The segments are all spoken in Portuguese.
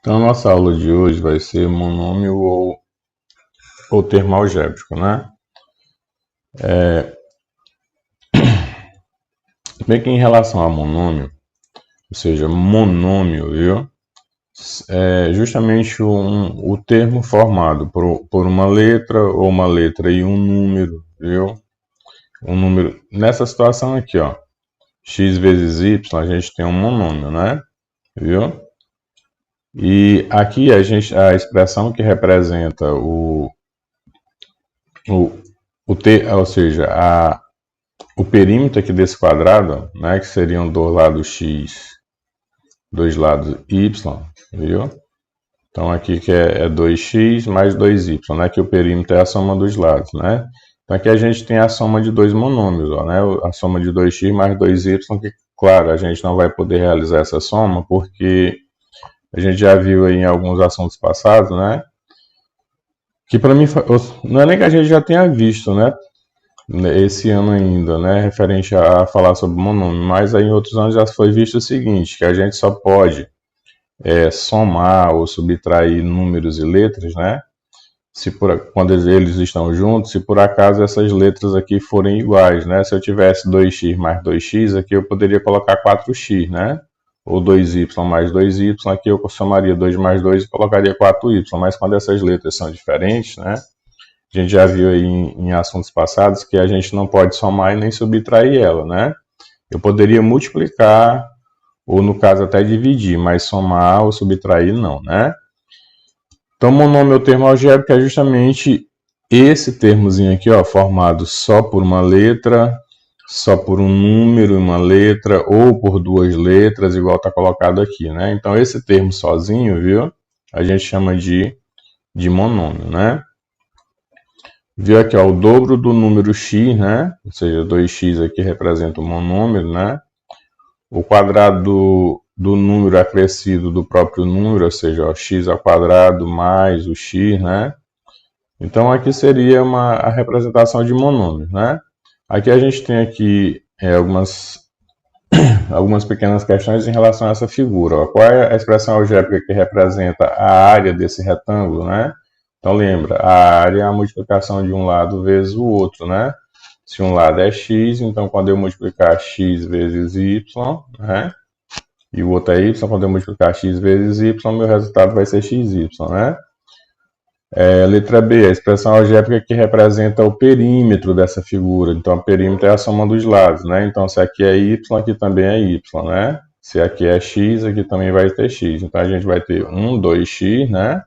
Então, nossa aula de hoje vai ser monômio ou termo algébrico, né? Bem que em relação a monômio, ou seja, monômio, viu? É justamente o termo formado por uma letra ou uma letra e um número, viu? Um número. Nessa situação aqui, ó, x vezes y, a gente tem um monômio, né? Viu? E aqui a expressão que representa o, ou seja, o perímetro aqui desse quadrado, né, que seriam dois lados x, dois lados y, viu? Então aqui que é 2x mais 2y, né, que o perímetro é a soma dos lados, né? Então aqui a gente tem a soma de dois monômios, ó, né? A soma de 2x mais 2y, que claro, a gente não vai poder realizar essa soma porque a gente já viu aí em alguns assuntos passados, né? Que para mim não é nem que a gente já tenha visto, né? Esse ano ainda, né, referente a falar sobre monômio, mas aí em outros anos já foi visto o seguinte, que a gente só pode somar ou subtrair números e letras, né, quando eles estão juntos, se por acaso essas letras aqui forem iguais, né, se eu tivesse 2x mais 2x, aqui eu poderia colocar 4x, né, ou 2y mais 2y, aqui eu somaria 2 mais 2 e colocaria 4y, mas quando essas letras são diferentes, né, a gente já viu aí em assuntos passados que a gente não pode somar e nem subtrair ela, né? Eu poderia multiplicar, ou no caso até dividir, mas somar ou subtrair não, né? Então, monômio ou termo algébrico é justamente esse termozinho aqui, ó, formado só por uma letra, só por um número e uma letra, ou por duas letras, igual está colocado aqui, né? Então, esse termo sozinho, viu? A gente chama de monômio, né? Viu aqui, ó, o dobro do número x, né? Ou seja, 2x aqui representa o monômio, né? O quadrado do número acrescido do próprio número, ou seja, ó, x ao quadrado mais o x, né? Então aqui seria a representação de monômios, né? Aqui a gente tem aqui algumas pequenas questões em relação a essa figura. Ó. Qual é a expressão algébrica que representa a área desse retângulo, né? Então lembra, a área é a multiplicação de um lado vezes o outro, né? Se um lado é x, então quando eu multiplicar x vezes y, né? E o outro é y, quando eu multiplicar x vezes y, meu resultado vai ser xy, né? Letra B, a expressão algébrica que representa o perímetro dessa figura. Então, o perímetro é a soma dos lados, né? Então, se aqui é y, aqui também é y, né? Se aqui é x, aqui também vai ter x. Então, a gente vai ter 2x, né?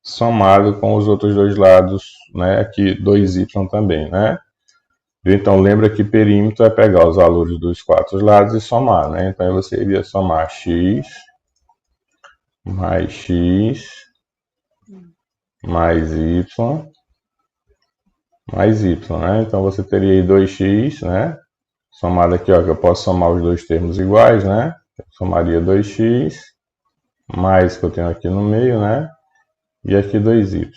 Somado com os outros dois lados, né? Aqui 2y também, né? Então, lembra que perímetro é pegar os valores dos quatro lados e somar, né? Então, você iria somar x mais y mais y, né? Então, você teria aí 2x, né? Somado aqui, ó, que eu posso somar os dois termos iguais, né? Eu somaria 2x mais que eu tenho aqui no meio, né? E aqui 2y.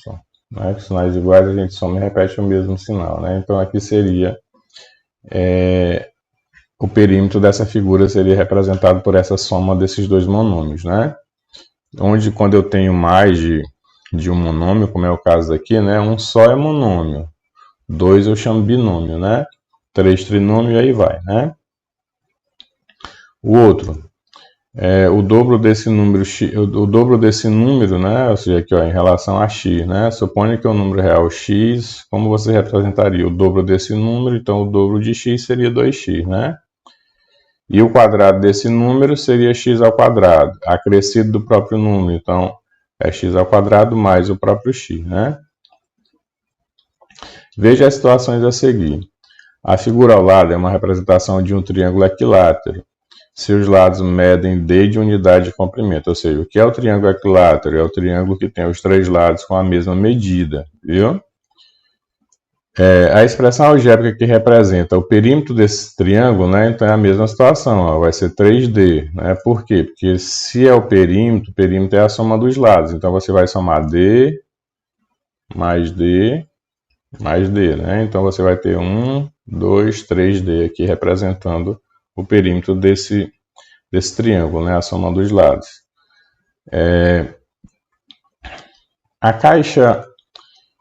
Né? Com sinais iguais a gente soma e repete o mesmo sinal, né? Então aqui seria o perímetro dessa figura seria representado por essa soma desses dois monômios, né? Onde quando eu tenho mais de um monômio, como é o caso aqui, né? Um só é monômio, 2 eu chamo binômio, né? 3 trinômio e aí vai, né? O outro o dobro desse número, o dobro desse número, né? Ou seja, aqui, ó, em relação a x, né? Suponha que o número real x, como você representaria o dobro desse número? Então, o dobro de x seria 2x, né? E o quadrado desse número seria x ao quadrado, acrescido do próprio número. Então, é x ao quadrado mais o próprio x, né? Veja as situações a seguir. A figura ao lado é uma representação de um triângulo equilátero. Seus lados medem d de unidade de comprimento. Ou seja, o que é o triângulo equilátero? É o triângulo que tem os três lados com a mesma medida, viu? A expressão algébrica que representa o perímetro desse triângulo, né? Então é a mesma situação, ó, vai ser 3D, né? Por quê? Porque se é o perímetro é a soma dos lados. Então você vai somar D mais D mais D, né? Então você vai ter 1, 2, 3D aqui representando o perímetro desse triângulo, né? A soma dos lados. A caixa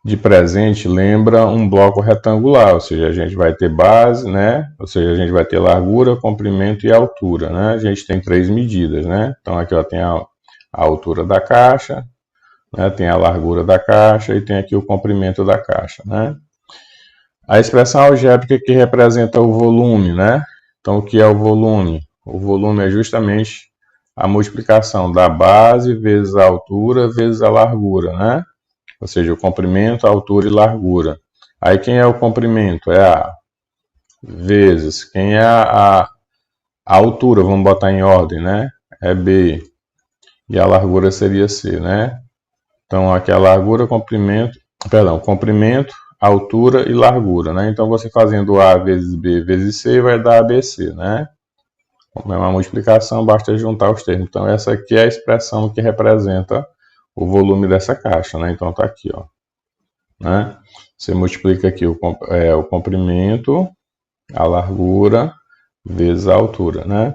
de presente lembra um bloco retangular, ou seja, a gente vai ter base, né? Ou seja, a gente vai ter largura, comprimento e altura, né? A gente tem 3 medidas, né? Então aqui ó, tem a altura da caixa, né? Tem a largura da caixa e tem aqui o comprimento da caixa, né? A expressão algébrica que representa o volume, né? Então o que é o volume? O volume é justamente a multiplicação da base vezes a altura vezes a largura, né? Ou seja, o comprimento, altura e largura. Aí quem é o comprimento? É A vezes. Quem é a altura? Vamos botar em ordem, né? É B. E a largura seria C, né? Então aqui a largura, comprimento, altura e largura, né? Então você fazendo A vezes B vezes C vai dar ABC, né? Como é uma multiplicação, basta juntar os termos. Então essa aqui é a expressão que representa o volume dessa caixa, né? Então tá aqui, ó, né? Você multiplica aqui o comprimento, a largura vezes a altura, né?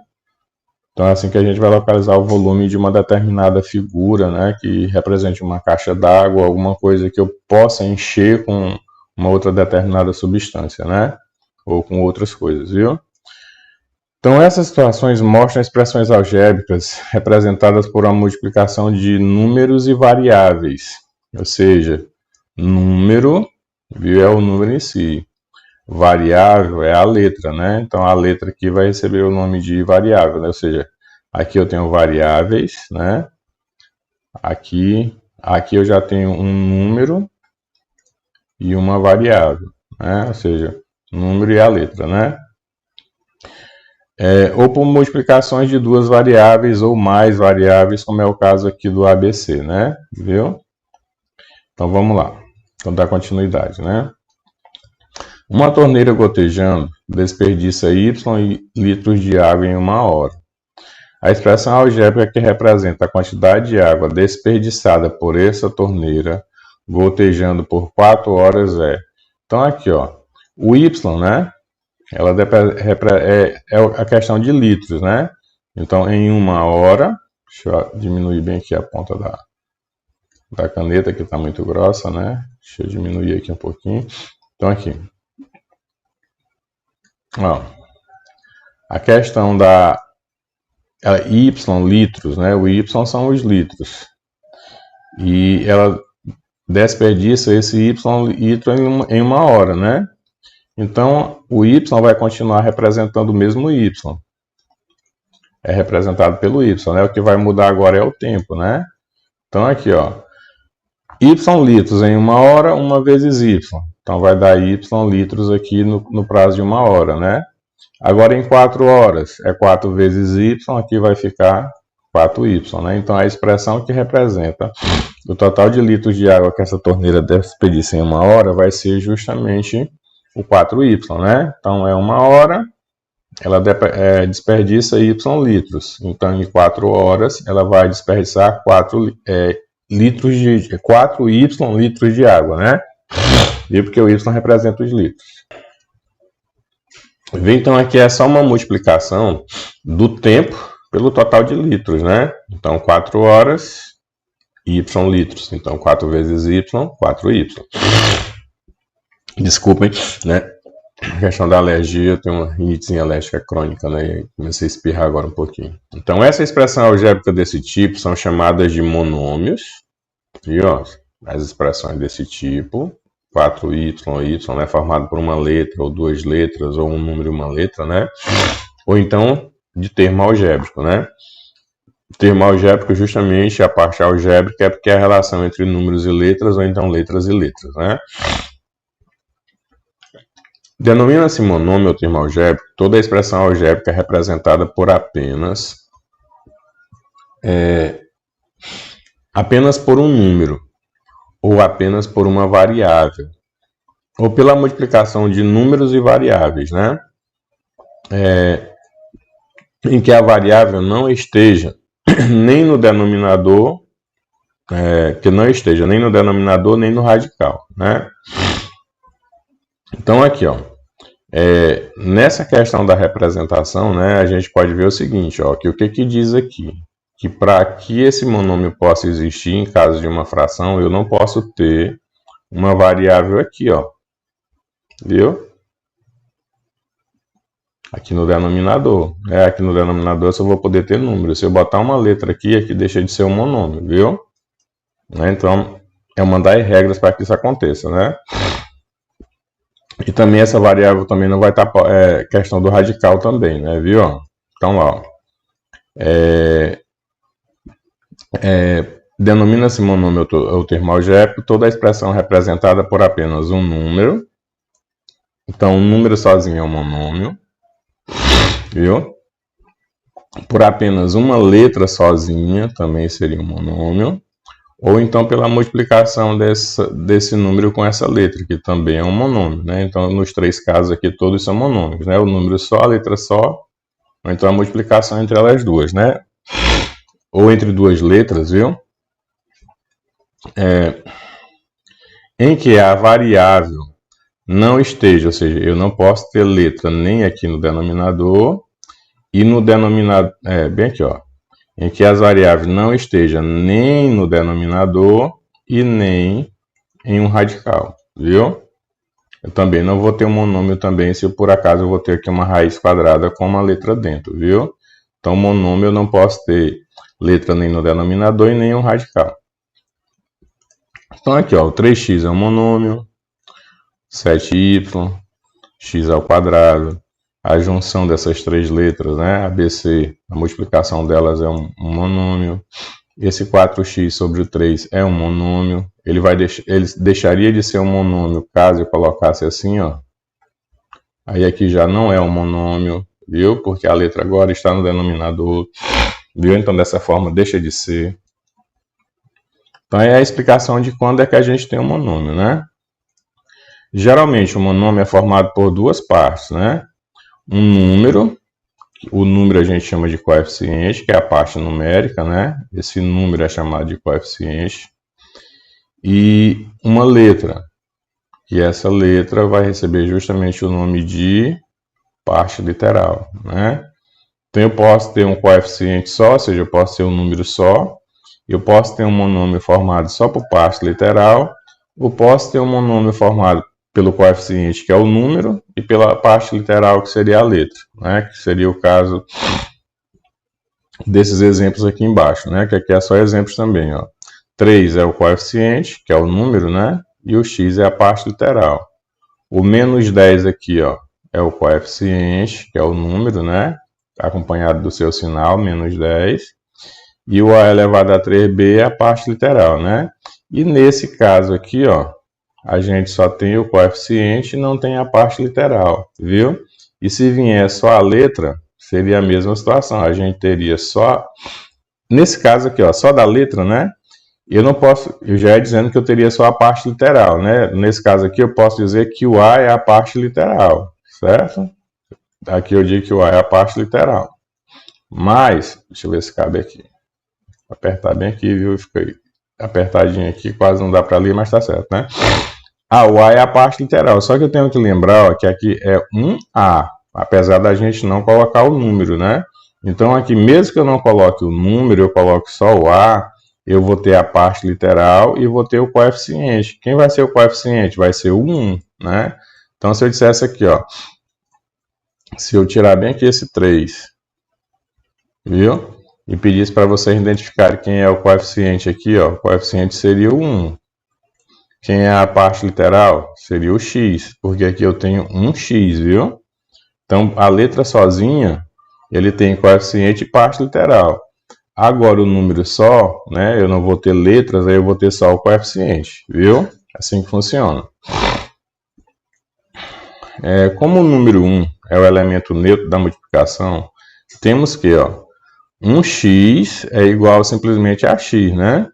Então é assim que a gente vai localizar o volume de uma determinada figura, né? Que represente uma caixa d'água, alguma coisa que eu possa encher com uma outra determinada substância, né? Ou com outras coisas, viu? Então, essas situações mostram expressões algébricas representadas por uma multiplicação de números e variáveis. Ou seja, número, viu, é o número em si. Variável é a letra, né? Então, a letra aqui vai receber o nome de variável, né? Ou seja, aqui eu tenho variáveis, né? Aqui eu já tenho um número e uma variável, né? Ou seja, número e a letra, né? Ou por multiplicações de duas variáveis ou mais variáveis, como é o caso aqui do ABC, né? Viu? Então vamos lá. Então dá continuidade, né? Uma torneira gotejando desperdiça Y litros de água em 1 hora. A expressão algébrica que representa a quantidade de água desperdiçada por essa torneira gotejando por 4 horas é. Então aqui, ó, o Y, né? Ela é a questão de litros, né? Então, em 1 hora, deixa eu diminuir bem aqui a ponta da caneta, que está muito grossa, né? Deixa eu diminuir aqui um pouquinho. Então, aqui. Ó, a questão da Y, litros, né? O Y são os litros. E ela desperdiça esse Y litro em 1 hora, né? Então, o Y vai continuar representando o mesmo Y. É representado pelo Y, né? O que vai mudar agora é o tempo, né? Então, aqui, ó. Y litros em 1 hora, 1 vezes Y. Então, vai dar Y litros aqui no prazo de 1 hora, né? Agora, em 4 horas, é 4 vezes Y, aqui vai ficar 4Y, né? Então, a expressão que representa o total de litros de água que essa torneira desperdiça em 1 hora vai ser justamente o 4Y, né? Então, é 1 hora, ela desperdiça Y litros. Então, em 4 horas, ela vai desperdiçar 4Y litros de água, né? E porque o Y representa os litros. Então, aqui é só uma multiplicação do tempo pelo total de litros, né? Então, 4 horas, Y litros. Então, 4 vezes Y, 4Y. Desculpem, né? A questão da alergia, eu tenho uma rinitezinha alérgica crônica, né? E comecei a espirrar agora um pouquinho. Então, essa expressão algébrica desse tipo são chamadas de monômios. E, ó, as expressões desse tipo, 4y, y, né? Formado por uma letra, ou 2 letras, ou um número e uma letra, né? Ou então, de termo algébrico, né? Termo algébrico, justamente, a parte algébrica é porque é a relação entre números e letras, ou então letras e letras, né? Denomina-se monômio ou termo algébrico toda a expressão algébrica representada por apenas por um número, ou apenas por uma variável, ou pela multiplicação de números e variáveis, né? Em que a variável não esteja nem no denominador, nem no radical, né? Então aqui, ó, nessa questão da representação, né, a gente pode ver o seguinte, ó, que o que diz aqui? que para que esse monômio possa existir em caso de uma fração, eu não posso ter uma variável aqui, ó. Viu? Aqui no denominador. Aqui no denominador eu só vou poder ter número. Se eu botar uma letra aqui, aqui deixa de ser um monômio, viu? Então, é uma das regras para que isso aconteça, né? E também essa variável também não vai estar questão do radical também, né? Viu? Então, ó. Denomina-se monômio o termo algébrico toda a expressão representada por apenas um número. Então, um número sozinho é um monômio. Viu? Por apenas uma letra sozinha também seria um monômio. Ou então pela multiplicação desse número com essa letra, que também é um monômio, né? Então, nos três casos aqui, todos são monômios, né? O número só, a letra só, ou então a multiplicação entre elas duas, né? Ou entre duas letras, viu? Em que a variável não esteja, ou seja, eu não posso ter letra nem aqui no denominador e no denominador, bem aqui, ó. Em que as variáveis não estejam nem no denominador e nem em um radical, viu? Eu também não vou ter um monômio também se por acaso eu vou ter aqui uma raiz quadrada com uma letra dentro, viu? Então, monômio eu não posso ter letra nem no denominador e nem um radical. Então, aqui, ó, o 3x é um monômio, 7y, x ao quadrado. A junção dessas três letras, né, ABC, a multiplicação delas é um monômio. Esse 4x sobre o 3 é um monômio. Ele deixaria de ser um monômio caso eu colocasse assim, ó. Aí aqui já não é um monômio, viu? Porque a letra agora está no denominador, viu? Então, dessa forma, deixa de ser. Então, é a explicação de quando é que a gente tem um monômio, né? Geralmente, o monômio é formado por duas partes, né? Um número, o número a gente chama de coeficiente, que é a parte numérica, né? Esse número é chamado de coeficiente. E uma letra, que essa letra vai receber justamente o nome de parte literal, né? Então, eu posso ter um coeficiente só, ou seja, eu posso ter um número só. Eu posso ter um monômio formado só por parte literal. Ou posso ter um monômio formado pelo coeficiente, que é o número, e pela parte literal, que seria a letra, né? Que seria o caso desses exemplos aqui embaixo, né? Que aqui é só exemplos também, ó. 3 é o coeficiente, que é o número, né? E o x é a parte literal. O menos 10 aqui, ó, é o coeficiente, que é o número, né? Acompanhado do seu sinal, menos 10. E o a elevado a 3b é a parte literal, né? E nesse caso aqui, ó, a gente só tem o coeficiente e não tem a parte literal, viu? E se vier só a letra, seria a mesma situação. A gente teria só... Nesse caso aqui, ó, só da letra, né? Eu não posso... Eu já ia dizendo que eu teria só a parte literal, né? Nesse caso aqui, eu posso dizer que o A é a parte literal, certo? Aqui eu digo que o A é a parte literal. Mas, deixa eu ver se cabe aqui. Vou apertar bem aqui, viu? Fica apertadinho aqui, quase não dá para ler, mas tá certo, né? O A é a parte literal, só que eu tenho que lembrar, ó, que aqui é um A, apesar da gente não colocar o número, né? Então aqui, mesmo que eu não coloque o número, eu coloque só o A, eu vou ter a parte literal e vou ter o coeficiente. Quem vai ser o coeficiente? Vai ser o 1, né? Então se eu dissesse aqui, ó, se eu tirar bem aqui esse 3, viu? E pedisse para vocês identificarem quem é o coeficiente aqui, ó, o coeficiente seria o 1. Quem é a parte literal? Seria o x, porque aqui eu tenho um x, viu? Então, a letra sozinha, ele tem coeficiente e parte literal. Agora, o número só, né? Eu não vou ter letras, aí eu vou ter só o coeficiente, viu? Assim que funciona. Como o número 1 é o elemento neutro da multiplicação, temos que, ó, 1x é igual simplesmente a x, né?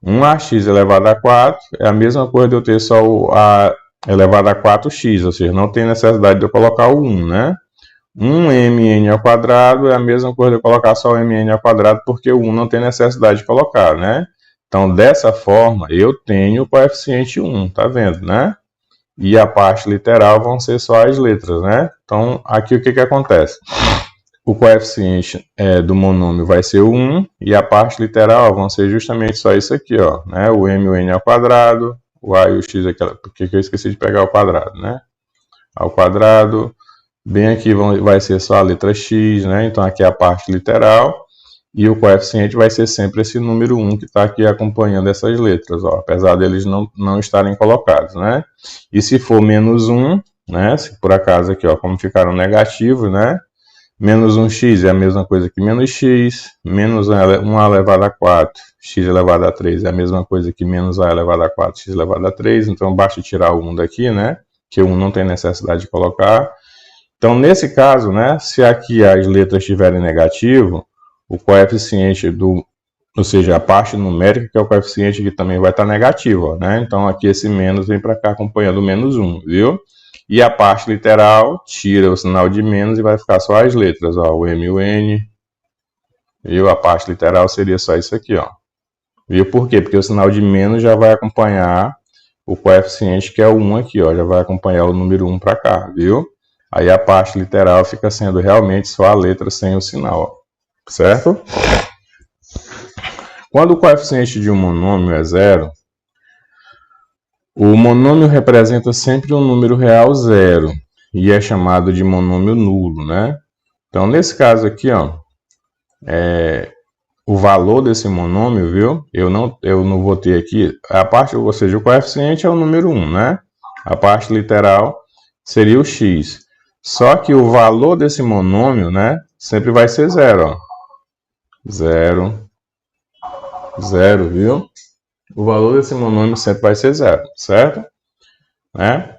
1ax elevado a 4 é a mesma coisa de eu ter só o a elevado a 4x, ou seja, não tem necessidade de eu colocar o 1, né? 1mn ao quadrado é a mesma coisa de eu colocar só o mn ao quadrado, porque o 1 não tem necessidade de colocar, né? Então, dessa forma, eu tenho o coeficiente 1, tá vendo, né? E a parte literal vão ser só as letras, né? Então, aqui o que acontece? o coeficiente do monômio vai ser o 1 e a parte literal vão ser justamente só isso aqui, ó, né? O m e o n ao quadrado, o a e o x, porque eu esqueci de pegar o quadrado, né? Ao quadrado, bem aqui vai ser só a letra x, né? Então aqui é a parte literal e o coeficiente vai ser sempre esse número 1 que está aqui acompanhando essas letras, ó, apesar deles não estarem colocados, né? E se for menos 1, né? Se por acaso aqui, ó, como ficaram negativos, né? Menos 1x é a mesma coisa que menos x, menos 1a elevado a 4, x elevado a 3 é a mesma coisa que menos a elevado a 4, x elevado a 3, então basta tirar o 1 daqui, né? Que o 1 não tem necessidade de colocar. Então, nesse caso, né, se aqui as letras estiverem negativo, o coeficiente ou seja, a parte numérica, que é o coeficiente que também vai estar negativo, ó, né? Então, aqui esse menos vem para cá acompanhando o menos 1, viu? E a parte literal tira o sinal de menos e vai ficar só as letras, ó, o M e o N. Viu? A parte literal seria só isso aqui, ó. Viu por quê? Porque o sinal de menos já vai acompanhar o coeficiente que é o 1 aqui, ó, já vai acompanhar o número 1 para cá, viu? Aí a parte literal fica sendo realmente só a letra sem o sinal, ó, certo? Quando o coeficiente de um monômio é zero, o monômio representa sempre um número real zero e é chamado de monômio nulo, né? Então, nesse caso aqui, ó, o valor desse monômio, viu? Eu não vou ter aqui a parte, ou seja, o coeficiente é o número 1, né? A parte literal seria o x. Só que o valor desse monômio, né, sempre vai ser zero, ó. Zero, zero, viu? O valor desse monômio sempre vai ser zero, certo? Né?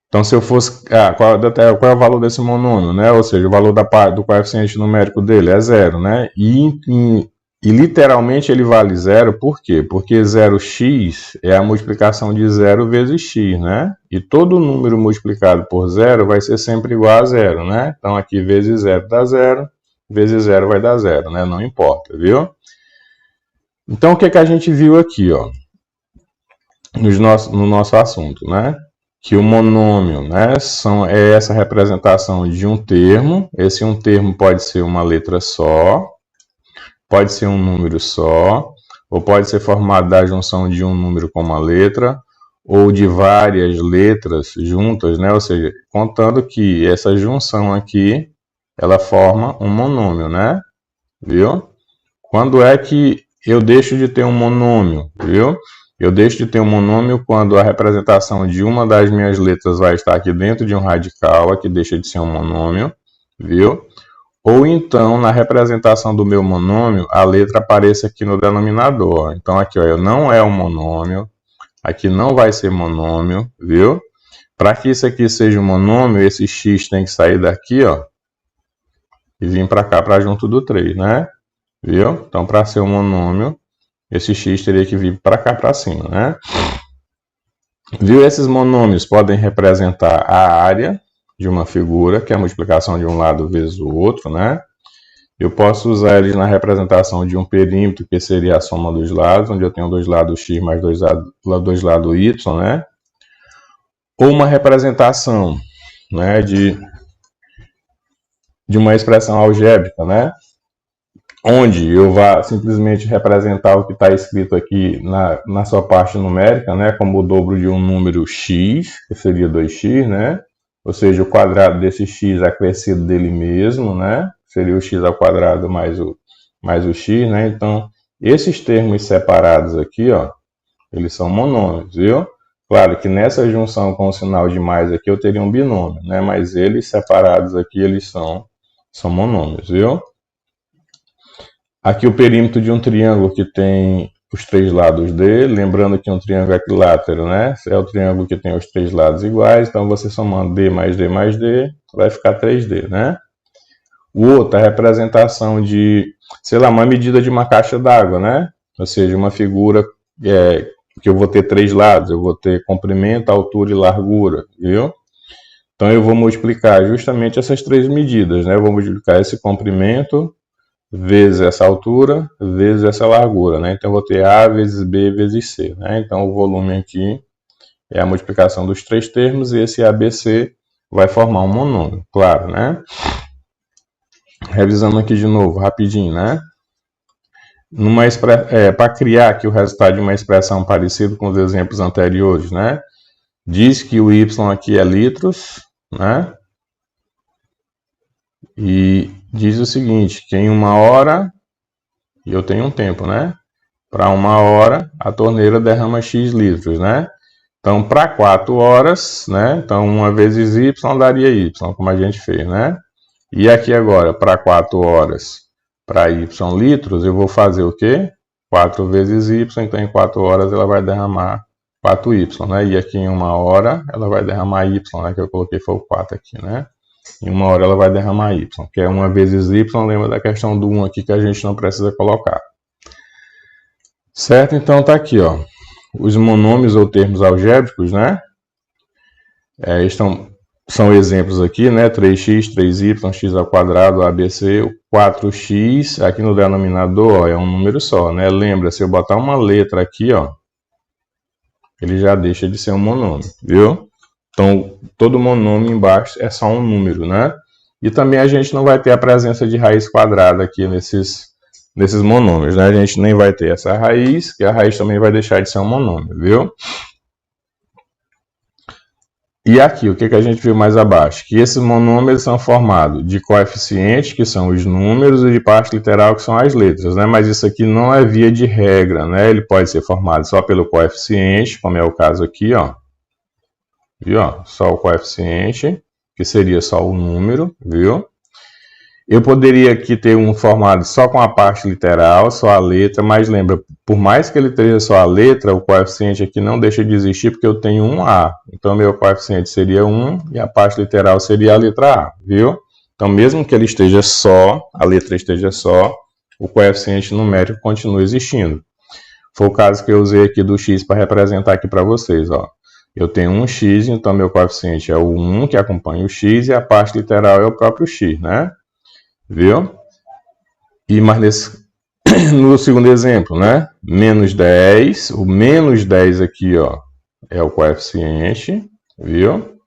Então, se eu fosse... qual é o valor desse monômio, né? Ou seja, o valor do coeficiente numérico dele é zero, né? E literalmente ele vale zero, por quê? Porque 0x é a multiplicação de 0 vezes x, né? E todo número multiplicado por zero vai ser sempre igual a zero, né? Então, aqui vezes 0 dá 0, vezes 0 vai dar 0, né? Não importa, viu? Então, o que a gente viu aqui, ó? No nosso assunto, né? Que o monômio, né, é essa representação de um termo. Esse um termo pode ser uma letra só, pode ser um número só, ou pode ser formado da junção de um número com uma letra, ou de várias letras juntas, né? Ou seja, contando que essa junção aqui, ela forma um monômio, né? Viu? Quando é que eu deixo de ter um monômio, viu? Eu deixo de ter um monômio quando a representação de uma das minhas letras vai estar aqui dentro de um radical, aqui deixa de ser um monômio, viu? Ou então, na representação do meu monômio, a letra apareça aqui no denominador. Então, aqui, ó, eu não é um monômio, aqui não vai ser monômio, viu? Para que isso aqui seja um monômio, esse x tem que sair daqui, ó, e vir para cá, para junto do 3, né? Viu? Então, para ser um monômio, esse x teria que vir para cá, para cima, né? Viu? Esses monômios podem representar a área de uma figura, que é a multiplicação de um lado vezes o outro, né? Eu posso usar eles na representação de um perímetro, que seria a soma dos lados, onde eu tenho dois lados x mais dois lados y, né? Ou uma representação, né, de uma expressão algébrica, né? Onde eu vá simplesmente representar o que está escrito aqui na sua parte numérica, né, como o dobro de um número x, que seria 2x, né? Ou seja, o quadrado desse x acrescido dele mesmo, né? Seria o x ao quadrado mais o x, né? Então, esses termos separados aqui, ó, eles são monômios, viu? Claro que nessa junção com o sinal de mais aqui eu teria um binômio, né? Mas eles separados aqui, eles são monômios, viu? Aqui o perímetro de um triângulo que tem os três lados dele, lembrando que um triângulo é equilátero, né? É o triângulo que tem os três lados iguais, então você somando D mais D mais D, vai ficar 3D, né? O outro é a representação de, sei lá, uma medida de uma caixa d'água, né? Ou seja, uma figura que eu vou ter três lados, eu vou ter comprimento, altura e largura, viu? Então eu vou multiplicar justamente essas três medidas, né? Eu vou multiplicar esse comprimento vezes essa altura, vezes essa largura, né? Então, eu vou ter A vezes B vezes C, né? Então, o volume aqui é a multiplicação dos três termos e esse ABC vai formar um monômio, claro, né? revisando aqui de novo, rapidinho, né? Para criar aqui o resultado de uma expressão parecida com os exemplos anteriores, né? Diz que o y aqui é litros, né? E diz o seguinte, que em 1 hora, e eu tenho um tempo, né? Para 1 hora, a torneira derrama X litros, né? Então, para 4 horas, né? Então, 1 vezes Y daria Y, como a gente fez, né? E aqui agora, para 4 horas, para Y litros, eu vou fazer o quê? 4 vezes Y, então em 4 horas ela vai derramar 4Y, né? E aqui em 1 hora ela vai derramar Y, né? Que eu coloquei foi o 4 aqui, né? Em 1 hora ela vai derramar Y, que é 1 vezes Y, lembra da questão do 1 aqui que a gente não precisa colocar. Certo? Então tá aqui, ó. Os monômios ou termos algébricos, né? São exemplos aqui, né? 3x, 3y, x ao quadrado, ABC, 4x, aqui no denominador, ó, é um número só, né? Lembra, se eu botar uma letra aqui, ó, ele já deixa de ser um monômio, viu? Então, todo monômio embaixo é só um número, né? E também a gente não vai ter a presença de raiz quadrada aqui nesses monômios, né? A gente nem vai ter essa raiz, que a raiz também vai deixar de ser um monômio, viu? E aqui, o que a gente viu mais abaixo? Que esses monômios são formados de coeficientes, que são os números, e de parte literal, que são as letras, né? Mas isso aqui não é via de regra, né? Ele pode ser formado só pelo coeficiente, como é o caso aqui, ó. Viu? Só o coeficiente, que seria só o número, viu? Eu poderia aqui ter um formado só com a parte literal, só a letra, mas lembra, por mais que ele tenha só a letra, o coeficiente aqui não deixa de existir, porque eu tenho um A. Então, meu coeficiente seria 1 e a parte literal seria a letra A, viu? Então, mesmo que ele esteja só, a letra esteja só, o coeficiente numérico continua existindo. Foi o caso que eu usei aqui do x para representar aqui para vocês, ó. Eu tenho um x, então meu coeficiente é o 1, que acompanha o x, e a parte literal é o próprio x, né? Viu? E mais no segundo exemplo, né? Menos 10. O menos 10 aqui, ó, é o coeficiente, viu?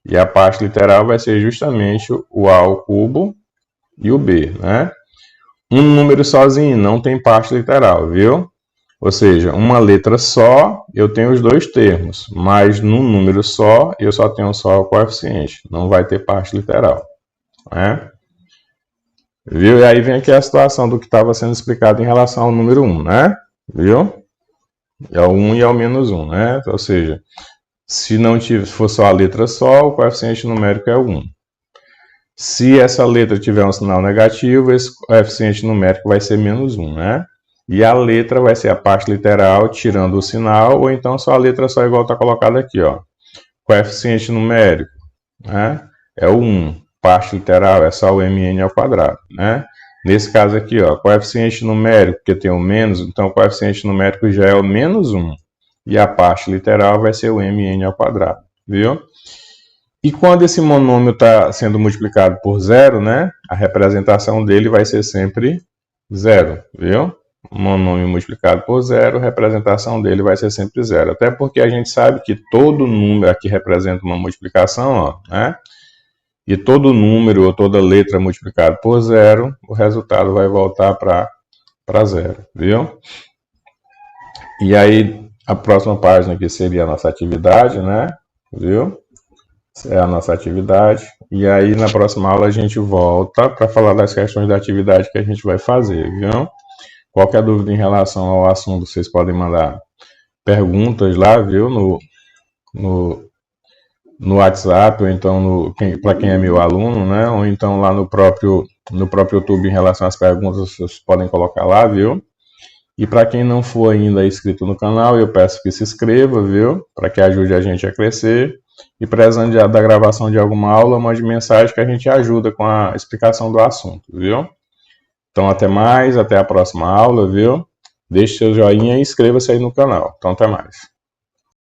E a parte literal vai ser justamente o a ao cubo e o b, né? Um número sozinho não tem parte literal, viu? Ou seja, uma letra só, eu tenho os dois termos. Mas num número só, eu só tenho só o coeficiente. Não vai ter parte literal, né? Viu? E aí vem aqui a situação do que estava sendo explicado em relação ao número 1, né? Viu? É o 1 e é o menos 1, né? Ou seja, se não for só a letra só, o coeficiente numérico é o 1. Se essa letra tiver um sinal negativo, esse coeficiente numérico vai ser menos 1, né? E a letra vai ser a parte literal tirando o sinal, ou então só a letra só igual está colocado aqui, ó. Coeficiente numérico, né? É o 1. Parte literal é só o mn ao quadrado, né? Nesse caso aqui, ó, coeficiente numérico, que tem o menos, então o coeficiente numérico já é o menos 1. E a parte literal vai ser o mn ao quadrado, viu? E quando esse monômio está sendo multiplicado por zero, né? A representação dele vai ser sempre zero, viu? Monômio multiplicado por zero, a representação dele vai ser sempre zero. Até porque a gente sabe que todo número aqui representa uma multiplicação, ó, né? E todo número ou toda letra multiplicado por zero, o resultado vai voltar para zero, viu? E aí, a próxima página aqui seria a nossa atividade, né? Viu? Essa é a nossa atividade. E aí, na próxima aula, a gente volta para falar das questões da atividade que a gente vai fazer, viu? Qualquer dúvida em relação ao assunto, vocês podem mandar perguntas lá, viu? No WhatsApp, ou então para quem é meu aluno, né? Ou então lá no próprio YouTube em relação às perguntas, vocês podem colocar lá, viu? E para quem não for ainda inscrito no canal, eu peço que se inscreva, viu? Para que ajude a gente a crescer. E precisando da gravação de alguma aula, mande mensagem que a gente ajuda com a explicação do assunto, viu? Então até mais, até a próxima aula, viu? Deixe seu joinha e inscreva-se aí no canal. Então até mais.